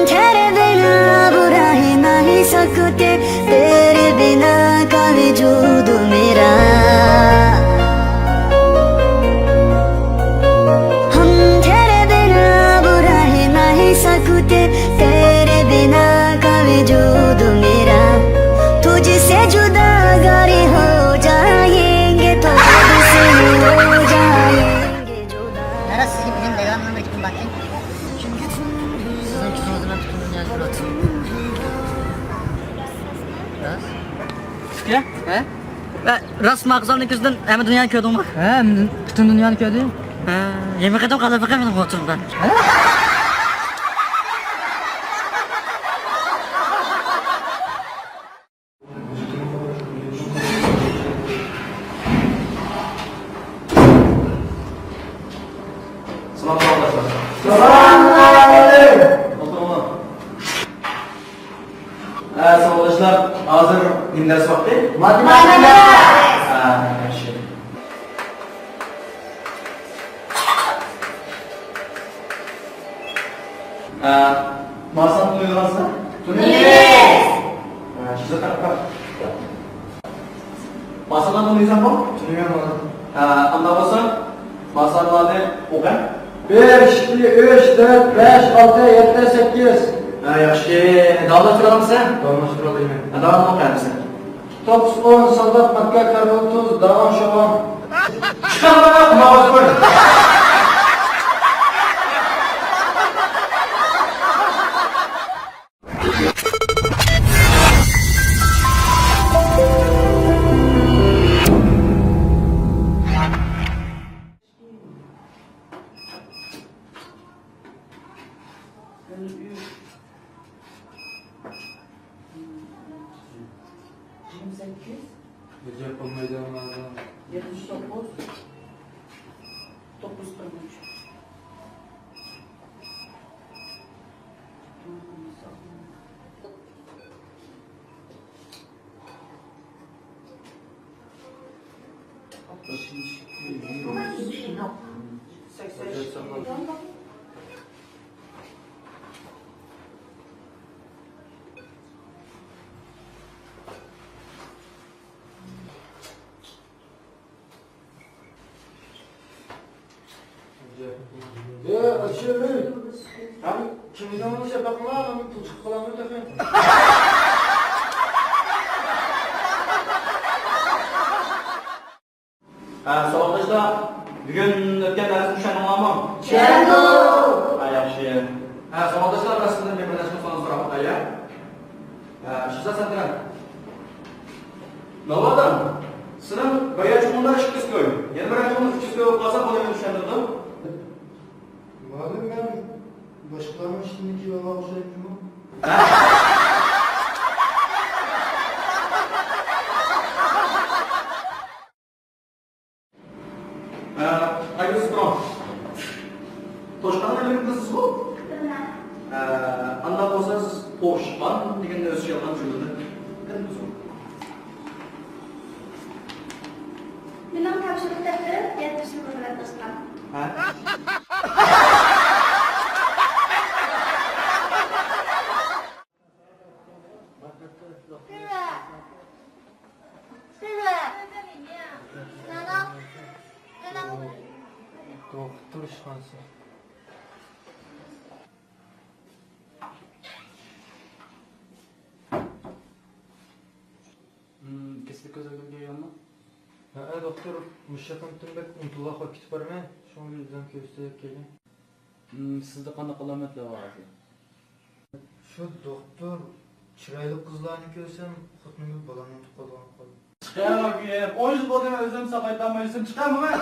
तेरे बिना बुरा ही नहीं सकते, तेरे बिना का वजूद मेरा। हम तेरे बिना बुरा ही नहीं सकते, तेरे बिना का वजूद मेरा। तुझसे जुदा अगर हो जाएंगे तो तुझसे हो जाएंगे जुदा। Nara sizin bizim devamlı bir gün bakayım. Sizin kitabınızdan tutun dünya kürası. Ras? Ya? He? Ve rast mağazanın gözünden hemen dünya köydüm bak. He, bütün dünyanı köydü. Yemek edem kadar bakamadım oturumdan. Savaşlar hazır ders vakti. Matematik. Yaxshi. Marsdan uyuyorsan? Tunuyuz. Size takar. Marsdan uyuyorsan mı? Tunuyamadım. Anda olsa masalları oku. 1, 2, 3, 4, 5, 6, 7, 8. Yaxshi. Davlat turamisan? Dolmuş duralım. Davom o'qiyapsan. Top 10, soldat, matka, karbon, tuz, davan, şovan. Chiqaman, namoz bo'l. Gece yapım meydanlardan. 79 943. Açılır. Abi kimden olursa bakma ama tutup kalanı da ben. Savoqdashlar, bugun o'tgan darsni tushunamizmi? Yaxshi. Savoqdashlar orasida men birlashma soni so'rab qo'yay. Shiza Satran. Navodan. Sizning birinchi o'rinlar 200 ko'y. Yana birinchi o'rin 300 ko'y qolsa qo'limni tushuntirdim. Malum ben başkalarının içindeki baba olsaydım mı? Ayıp bro. Toshqanni bilibsiz ku? Anda bo'lsangiz Toshqan degan o'zi yolg'on so'zida. Benim tavsiye defterim 70 numaralı dostum. Doktor şansı. Keslik özelliği yanına. Doktor müşakan tümbek unutullak vakit var mı? Şu an yüzden kösteyip gelin. Sizde qanaqa alomatlar bor? Şu doktor çıraylı kızlarını görsem xotnimga balamni tuqqan qoldi. Chiqaman, 10 yil bo'lgan o'zim saqaytanman, chiqaman.